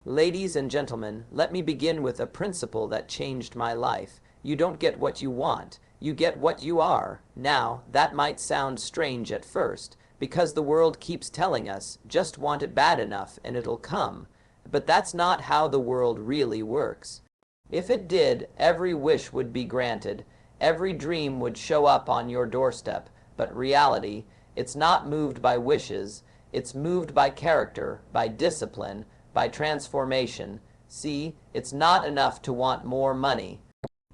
Ladies and gentlemen, let me begin with a principle that changed my life. You don't get what you want, you get what you are. Now, that might sound strange at first, because the world keeps telling us, just want it bad enough and it'll come. But that's not how the world really works. If it did, every wish would be granted, every dream would show up on your doorstep. But reality, it's not moved by wishes, it's moved by character, by discipline, by transformation. See, it's not enough to want more money.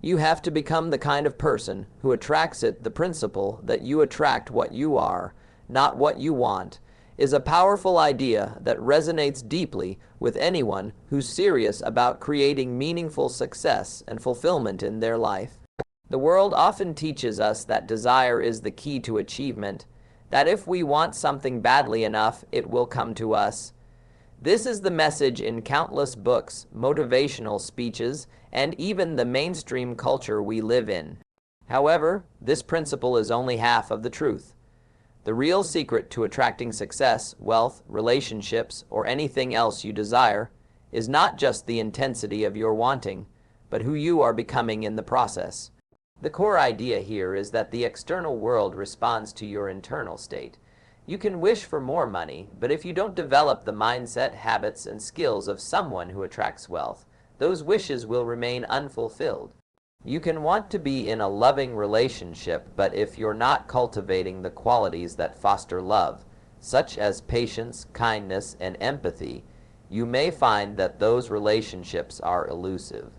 You have to become the kind of person who attracts it. The principle that you attract what you are, not what you want, is a powerful idea that resonates deeply with anyone who's serious about creating meaningful success and fulfillment in their life. The world often teaches us that desire is the key to achievement, that if we want something badly enough, it will come to us. This is the message in countless books, motivational speeches, and even the mainstream culture we live in. However, this principle is only half of the truth. The real secret to attracting success, wealth, relationships, or anything else you desire is not just the intensity of your wanting, but who you are becoming in the process. The core idea here is that the external world responds to your internal state. You can wish for more money, but if you don't develop the mindset, habits, and skills of someone who attracts wealth, those wishes will remain unfulfilled. You can want to be in a loving relationship, but if you're not cultivating the qualities that foster love, such as patience, kindness, and empathy, you may find that those relationships are elusive.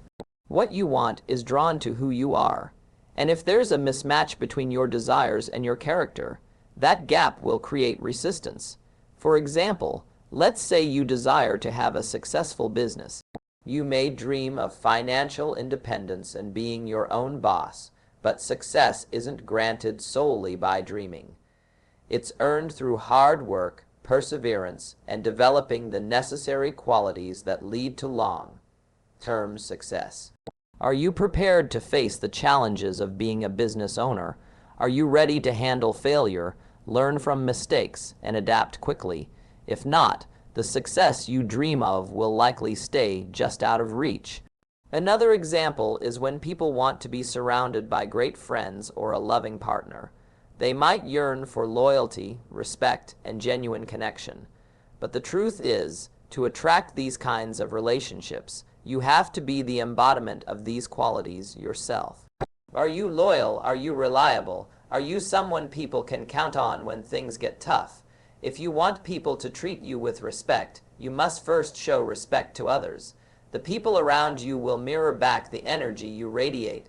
What you want is drawn to who you are, and if there's a mismatch between your desires and your character, that gap will create resistance. For example, let's say you desire to have a successful business. You may dream of financial independence and being your own boss, but success isn't granted solely by dreaming. It's earned through hard work, perseverance, and developing the necessary qualities that lead to long-term success. Are you prepared to face the challenges of being a business owner? Are you ready to handle failure, learn from mistakes, and adapt quickly? If not, the success you dream of will likely stay just out of reach. Another example is when people want to be surrounded by great friends or a loving partner. They might yearn for loyalty, respect, and genuine connection. But the truth is, to attract these kinds of relationships, you have to be the embodiment of these qualities yourself. Are you loyal? Are you reliable? Are you someone people can count on when things get tough? If you want people to treat you with respect, you must first show respect to others. The people around you will mirror back the energy you radiate.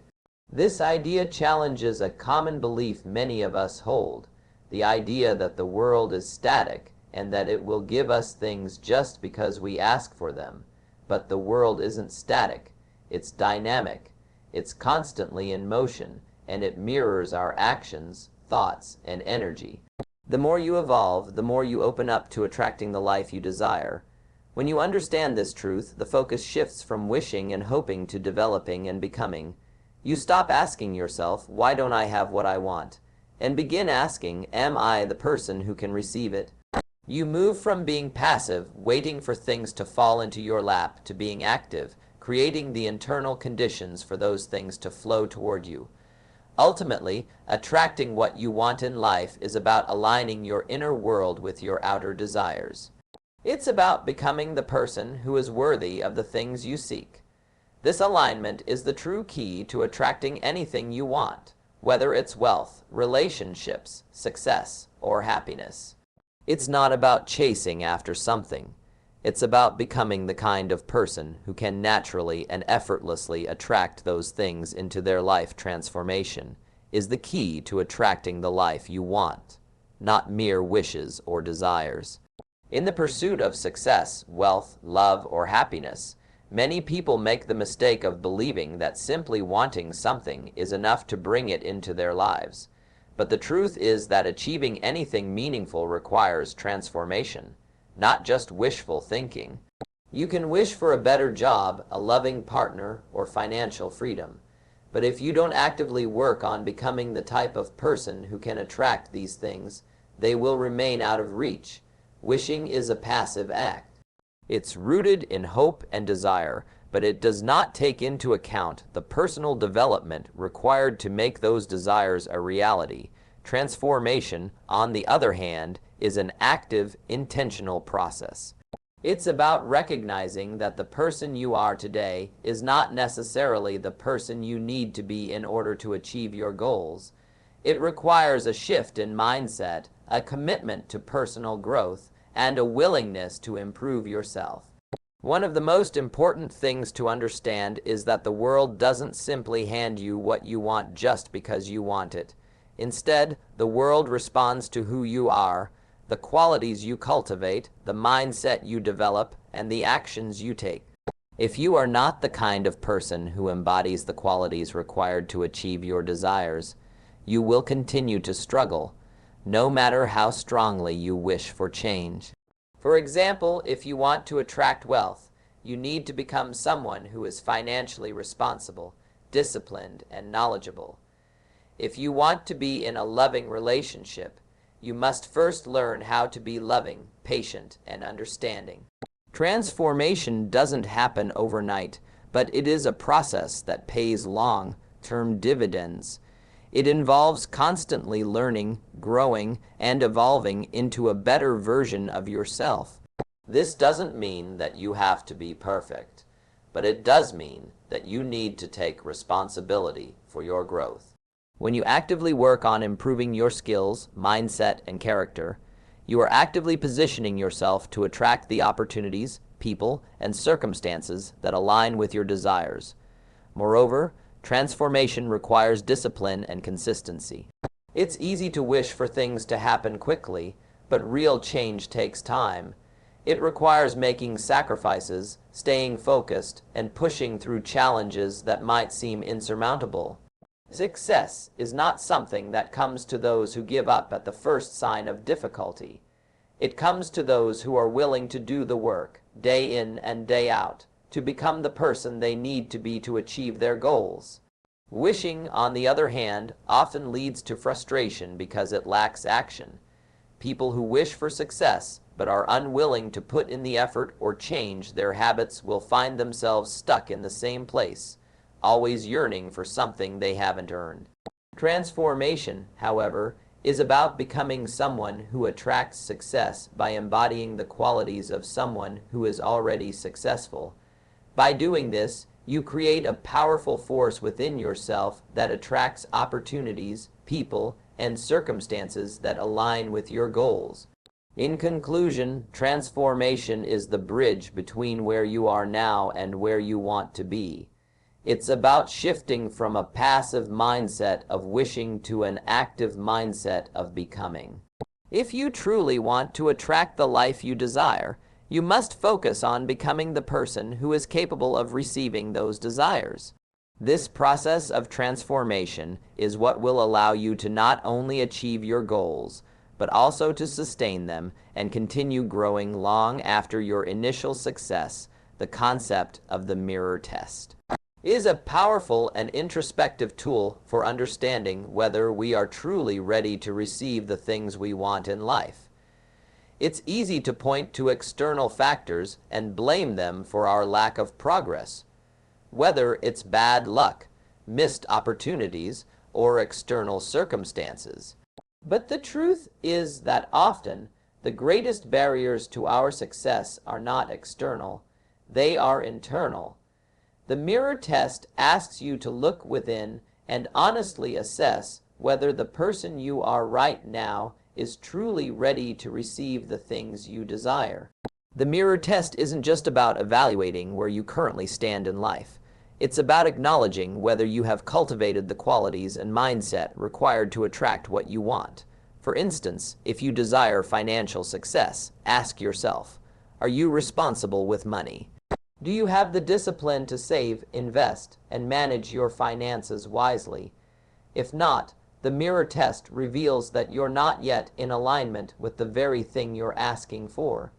This idea challenges a common belief many of us hold, the idea that the world is static and that it will give us things just because we ask for them. But the world isn't static, it's dynamic, it's constantly in motion, and it mirrors our actions, thoughts, and energy. The more you evolve, the more you open up to attracting the life you desire. When you understand this truth, the focus shifts from wishing and hoping to developing and becoming. You stop asking yourself, why don't I have what I want? And begin asking, am I the person who can receive it? You move from being passive, waiting for things to fall into your lap, to being active, creating the internal conditions for those things to flow toward you. Ultimately, attracting what you want in life is about aligning your inner world with your outer desires. It's about becoming the person who is worthy of the things you seek. This alignment is the true key to attracting anything you want, whether it's wealth, relationships, success, or happiness. It's not about chasing after something. It's about becoming the kind of person who can naturally and effortlessly attract those things into their life. Transformation is the key to attracting the life you want, not mere wishes or desires. In the pursuit of success, wealth, love, or happiness, many people make the mistake of believing that simply wanting something is enough to bring it into their lives. But the truth is that achieving anything meaningful requires transformation, not just wishful thinking. You can wish for a better job, a loving partner, or financial freedom. But if you don't actively work on becoming the type of person who can attract these things, they will remain out of reach. Wishing is a passive act. It's rooted in hope and desire, but it does not take into account the personal development required to make those desires a reality. Transformation, on the other hand, is an active, intentional process. It's about recognizing that the person you are today is not necessarily the person you need to be in order to achieve your goals. It requires a shift in mindset, a commitment to personal growth, and a willingness to improve yourself. One of the most important things to understand is that the world doesn't simply hand you what you want just because you want it. Instead, the world responds to who you are, the qualities you cultivate, the mindset you develop, and the actions you take. If you are not the kind of person who embodies the qualities required to achieve your desires, you will continue to struggle, no matter how strongly you wish for change. For example, if you want to attract wealth, you need to become someone who is financially responsible, disciplined, and knowledgeable. If you want to be in a loving relationship, you must first learn how to be loving, patient, and understanding. Transformation doesn't happen overnight, but it is a process that pays long-term dividends. It involves constantly learning, growing, and evolving into a better version of yourself. This doesn't mean that you have to be perfect, but it does mean that you need to take responsibility for your growth. When you actively work on improving your skills, mindset, and character, you are actively positioning yourself to attract the opportunities, people, and circumstances that align with your desires. Moreover, transformation requires discipline and consistency. It's easy to wish for things to happen quickly, but real change takes time. It requires making sacrifices, staying focused, and pushing through challenges that might seem insurmountable. Success is not something that comes to those who give up at the first sign of difficulty. It comes to those who are willing to do the work, day in and day out, to become the person they need to be to achieve their goals. Wishing, on the other hand, often leads to frustration because it lacks action. People who wish for success but are unwilling to put in the effort or change their habits will find themselves stuck in the same place, always yearning for something they haven't earned. Transformation, however, is about becoming someone who attracts success by embodying the qualities of someone who is already successful. By doing this, you create a powerful force within yourself that attracts opportunities, people, and circumstances that align with your goals. In conclusion, transformation is the bridge between where you are now and where you want to be. It's about shifting from a passive mindset of wishing to an active mindset of becoming. If you truly want to attract the life you desire, you must focus on becoming the person who is capable of receiving those desires. This process of transformation is what will allow you to not only achieve your goals, but also to sustain them and continue growing long after your initial success. The concept of the mirror test is a powerful and introspective tool for understanding whether we are truly ready to receive the things we want in life. It's easy to point to external factors and blame them for our lack of progress, whether it's bad luck, missed opportunities, or external circumstances. But the truth is that often the greatest barriers to our success are not external, they are internal. The mirror test asks you to look within and honestly assess whether the person you are right now is truly ready to receive the things you desire. The mirror test isn't just about evaluating where you currently stand in life. It's about acknowledging whether you have cultivated the qualities and mindset required to attract what you want. For instance, if you desire financial success, ask yourself, are you responsible with money? Do you have the discipline to save, invest, and manage your finances wisely? If not, the mirror test reveals that you're not yet in alignment with the very thing you're asking for.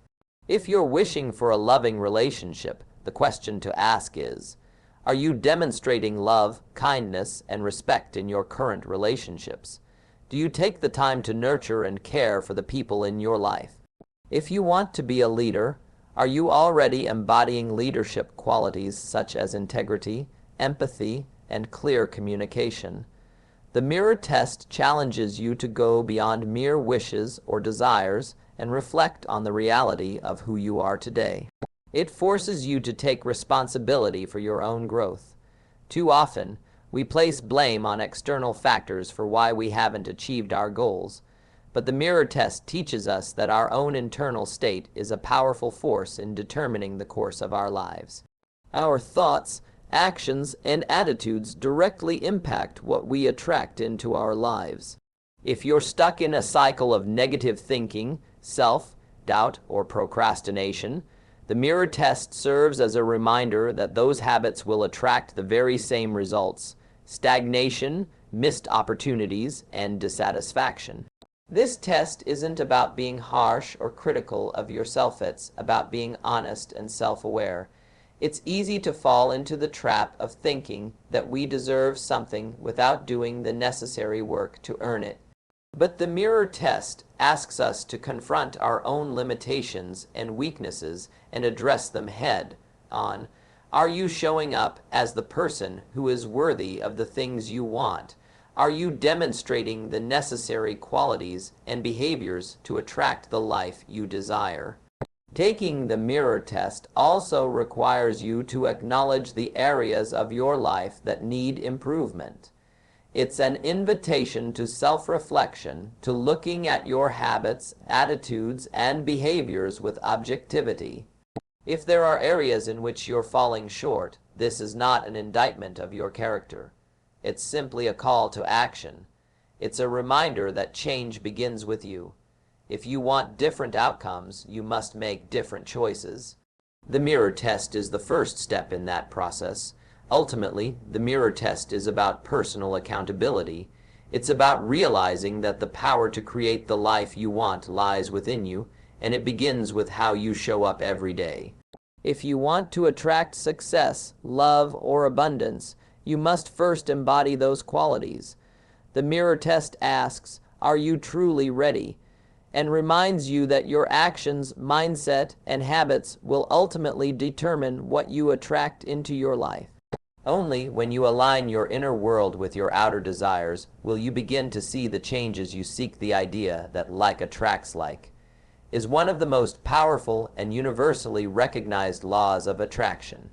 If you're wishing for a loving relationship, the question to ask is, are you demonstrating love, kindness, and respect in your current relationships? Do you take the time to nurture and care for the people in your life? If you want to be a leader, Are you already embodying leadership qualities such as integrity, empathy, and clear communication? The mirror test challenges you to go beyond mere wishes or desires and reflect on the reality of who you are today. It forces you to take responsibility for your own growth. Too often, we place blame on external factors for why we haven't achieved our goals, but the mirror test teaches us that our own internal state is a powerful force in determining the course of our lives. Our thoughts, actions, and attitudes directly impact what we attract into our lives. If you're stuck in a cycle of negative thinking, self-doubt, or procrastination, the mirror test serves as a reminder that those habits will attract the very same results: stagnation, missed opportunities, and dissatisfaction. This test isn't about being harsh or critical of yourself, it's about being honest and self-aware. It's easy to fall into the trap of thinking that we deserve something without doing the necessary work to earn it. But the mirror test asks us to confront our own limitations and weaknesses and address them head on. Are you showing up as the person who is worthy of the things you want? Are you demonstrating the necessary qualities and behaviors to attract the life you desire? Taking the mirror test also requires you to acknowledge the areas of your life that need improvement. It's an invitation to self-reflection, to looking at your habits, attitudes, and behaviors with objectivity. If there are areas in which you're falling short, this is not an indictment of your character. It's simply a call to action. It's a reminder that change begins with you. If you want different outcomes, you must make different choices. The mirror test is the first step in that process. Ultimately, the mirror test is about personal accountability. It's about realizing that the power to create the life you want lies within you, and it begins with how you show up every day. If you want to attract success, love, or abundance, you must first embody those qualities. The mirror test asks, are you truly ready? And reminds you that your actions, mindset, and habits will ultimately determine what you attract into your life. Only when you align your inner world with your outer desires will you begin to see the changes you seek. The idea that like attracts like is one of the most powerful and universally recognized laws of attraction.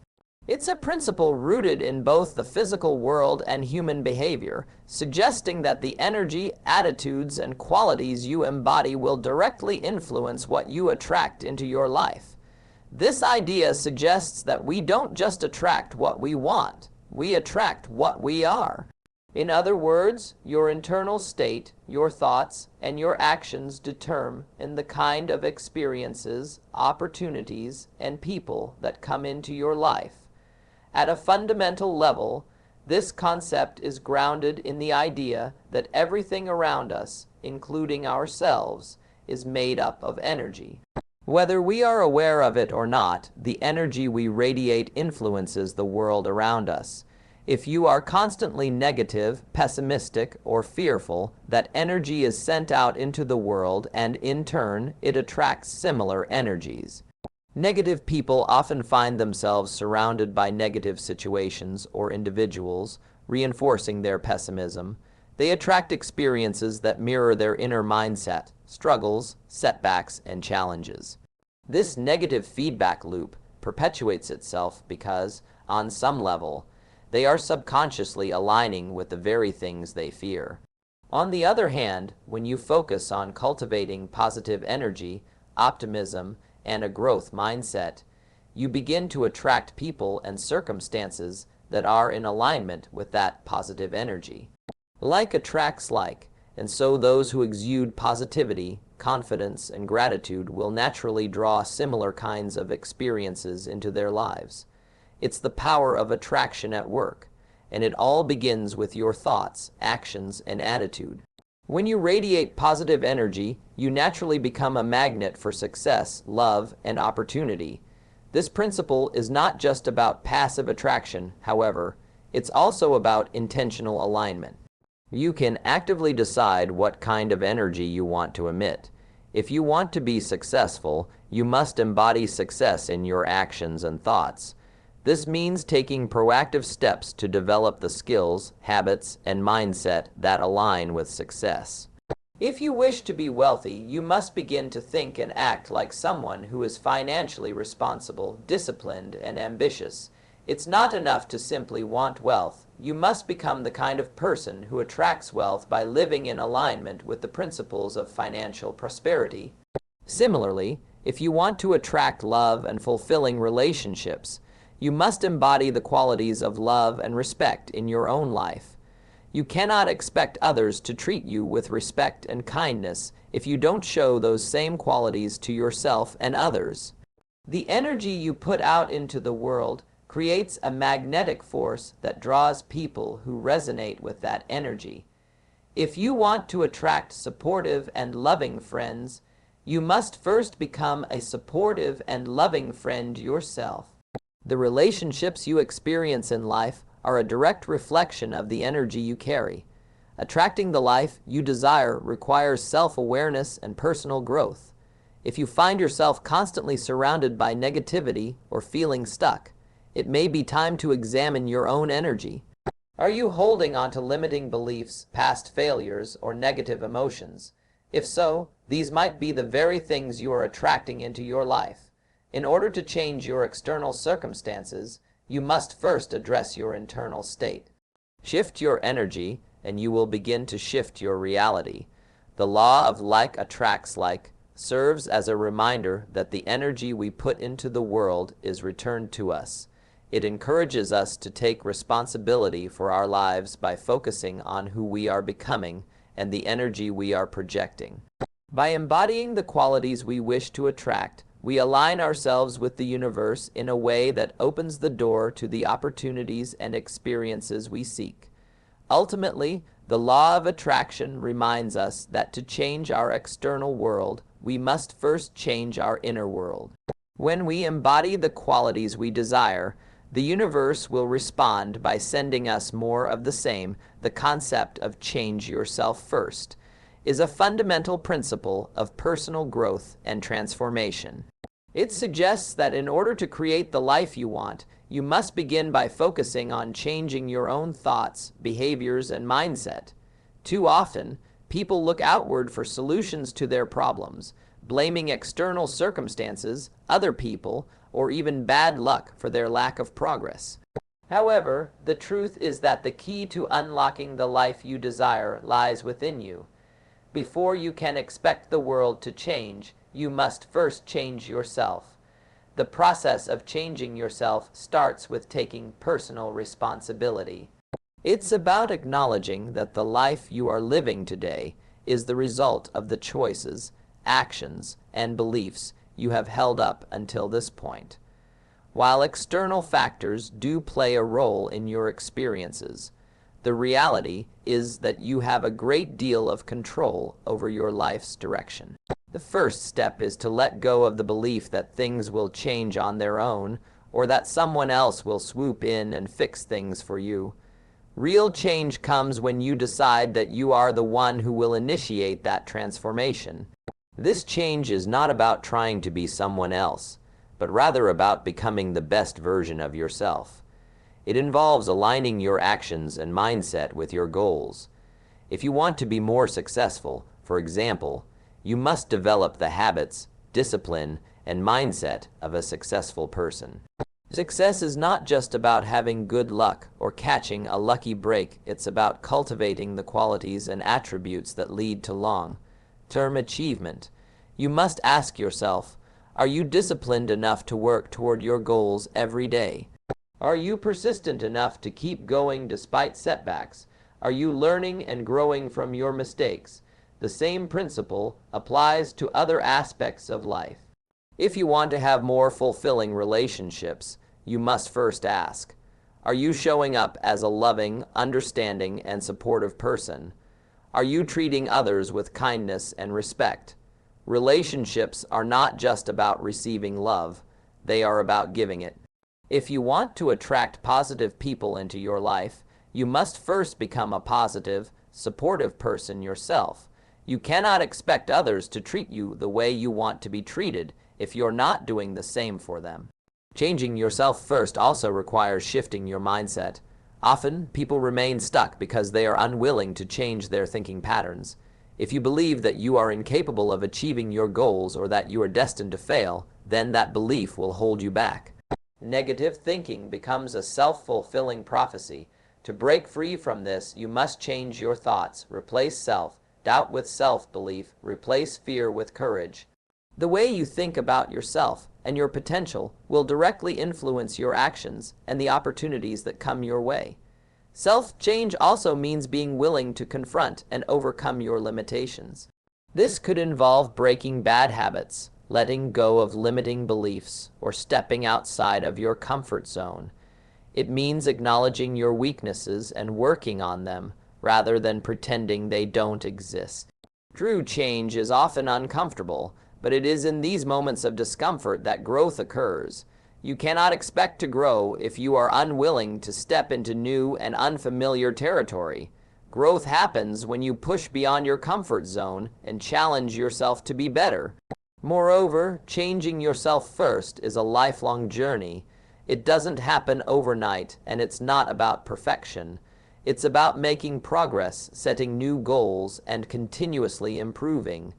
It's a principle rooted in both the physical world and human behavior, suggesting that the energy, attitudes, and qualities you embody will directly influence what you attract into your life. This idea suggests that we don't just attract what we want, we attract what we are. In other words, your internal state, your thoughts, and your actions determine the kind of experiences, opportunities, and people that come into your life. At a fundamental level, this concept is grounded in the idea that everything around us, including ourselves, is made up of energy. Whether we are aware of it or not, the energy we radiate influences the world around us. If you are constantly negative, pessimistic, or fearful, that energy is sent out into the world, and in turn, it attracts similar energies. Negative people often find themselves surrounded by negative situations or individuals, reinforcing their pessimism. They attract experiences that mirror their inner mindset, struggles, setbacks, and challenges. This negative feedback loop perpetuates itself because, on some level, they are subconsciously aligning with the very things they fear. On the other hand, when you focus on cultivating positive energy, optimism, and a growth mindset, you begin to attract people and circumstances that are in alignment with that positive energy. Like attracts like, and so those who exude positivity, confidence, and gratitude will naturally draw similar kinds of experiences into their lives. It's the power of attraction at work, and it all begins with your thoughts, actions, and attitude. When you radiate positive energy, you naturally become a magnet for success, love, and opportunity. This principle is not just about passive attraction, however, it's also about intentional alignment. You can actively decide what kind of energy you want to emit. If you want to be successful, you must embody success in your actions and thoughts. This means taking proactive steps to develop the skills, habits, and mindset that align with success. If you wish to be wealthy, you must begin to think and act like someone who is financially responsible, disciplined, and ambitious. It's not enough to simply want wealth. You must become the kind of person who attracts wealth by living in alignment with the principles of financial prosperity. Similarly, if you want to attract love and fulfilling relationships, you must embody the qualities of love and respect in your own life. You cannot expect others to treat you with respect and kindness if you don't show those same qualities to yourself and others. The energy you put out into the world creates a magnetic force that draws people who resonate with that energy. If you want to attract supportive and loving friends, you must first become a supportive and loving friend yourself. The relationships you experience in life are a direct reflection of the energy you carry. Attracting the life you desire requires self-awareness and personal growth. If you find yourself constantly surrounded by negativity or feeling stuck, it may be time to examine your own energy. Are you holding on to limiting beliefs, past failures, or negative emotions? If so, these might be the very things you are attracting into your life. In order to change your external circumstances, you must first address your internal state. Shift your energy, and you will begin to shift your reality. The law of like attracts like serves as a reminder that the energy we put into the world is returned to us. It encourages us to take responsibility for our lives by focusing on who we are becoming and the energy we are projecting. By embodying the qualities we wish to attract, we align ourselves with the universe in a way that opens the door to the opportunities and experiences we seek. Ultimately, the law of attraction reminds us that to change our external world, we must first change our inner world. When we embody the qualities we desire, the universe will respond by sending us more of the same. The concept of change yourself first is a fundamental principle of personal growth and transformation. It suggests that in order to create the life you want, you must begin by focusing on changing your own thoughts, behaviors, and mindset. Too often, people look outward for solutions to their problems, blaming external circumstances, other people, or even bad luck for their lack of progress. However, the truth is that the key to unlocking the life you desire lies within you. Before you can expect the world to change, you must first change yourself. The process of changing yourself starts with taking personal responsibility. It's about acknowledging that the life you are living today is the result of the choices, actions, and beliefs you have held up until this point. While external factors do play a role in your experiences, the reality is that you have a great deal of control over your life's direction. The first step is to let go of the belief that things will change on their own or that someone else will swoop in and fix things for you. Real change comes when you decide that you are the one who will initiate that transformation. This change is not about trying to be someone else, but rather about becoming the best version of yourself. It involves aligning your actions and mindset with your goals. If you want to be more successful, for example, you must develop the habits, discipline, and mindset of a successful person. Success is not just about having good luck or catching a lucky break. It's about cultivating the qualities and attributes that lead to long-term achievement. You must ask yourself, are you disciplined enough to work toward your goals every day? Are you persistent enough to keep going despite setbacks? Are you learning and growing from your mistakes? The same principle applies to other aspects of life. If you want to have more fulfilling relationships, you must first ask, are you showing up as a loving, understanding, and supportive person? Are you treating others with kindness and respect? Relationships are not just about receiving love, they are about giving it. If you want to attract positive people into your life, you must first become a positive, supportive person yourself. You cannot expect others to treat you the way you want to be treated if you're not doing the same for them. Changing yourself first also requires shifting your mindset. Often, people remain stuck because they are unwilling to change their thinking patterns. If you believe that you are incapable of achieving your goals or that you are destined to fail, then that belief will hold you back. Negative thinking becomes a self-fulfilling prophecy. To break free from this, you must change your thoughts, replace self-doubt with self-belief, replace fear with courage. The way you think about yourself and your potential will directly influence your actions and the opportunities that come your way. Self-change also means being willing to confront and overcome your limitations. This could involve breaking bad habits, letting go of limiting beliefs, or stepping outside of your comfort zone. It means acknowledging your weaknesses and working on them, rather than pretending they don't exist. True change is often uncomfortable, but it is in these moments of discomfort that growth occurs. You cannot expect to grow if you are unwilling to step into new and unfamiliar territory. Growth happens when you push beyond your comfort zone and challenge yourself to be better. Moreover, changing yourself first is a lifelong journey. It doesn't happen overnight, and it's not about perfection. It's about making progress, setting new goals, and continuously improving.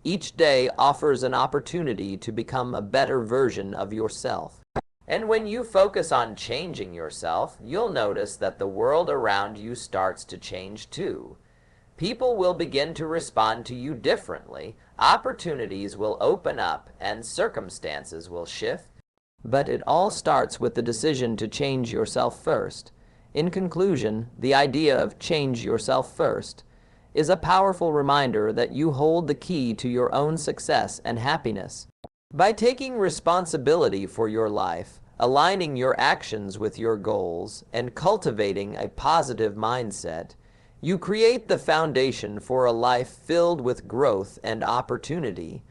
Each day offers an opportunity to become a better version of yourself. And when you focus on changing yourself, you'll notice that the world around you starts to change too. People will begin to respond to you differently, opportunities will open up, and circumstances will shift. But it all starts with the decision to change yourself first. In conclusion, the idea of change yourself first is a powerful reminder that you hold the key to your own success and happiness. By taking responsibility for your life, aligning your actions with your goals, and cultivating a positive mindset, you create the foundation for a life filled with growth and opportunity.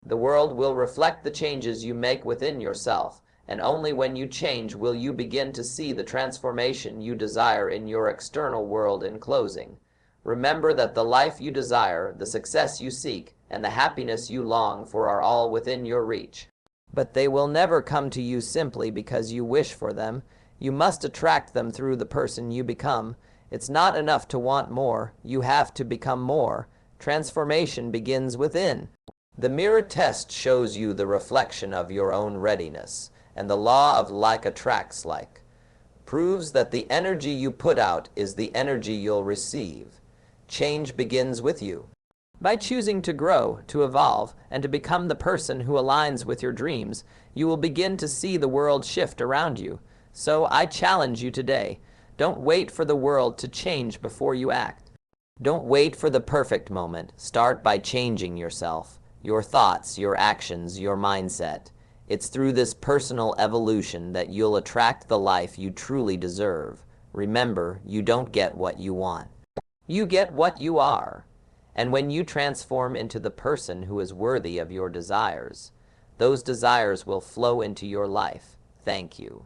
The world will reflect the changes you make within yourself, and only when you change will you begin to see the transformation you desire in your external world. In closing, remember that the life you desire, the success you seek, and the happiness you long for are all within your reach. But they will never come to you simply because you wish for them. You must attract them through the person you become. It's not enough to want more. You have to become more. Transformation begins within. The mirror test shows you the reflection of your own readiness, and the law of like attracts like proves that the energy you put out is the energy you'll receive. Change begins with you. By choosing to grow, to evolve, and to become the person who aligns with your dreams, you will begin to see the world shift around you. So I challenge you today. Don't wait for the world to change before you act. Don't wait for the perfect moment. Start by changing yourself, your thoughts, your actions, your mindset. It's through this personal evolution that you'll attract the life you truly deserve. Remember, you don't get what you want. You get what you are. And when you transform into the person who is worthy of your desires, those desires will flow into your life. Thank you.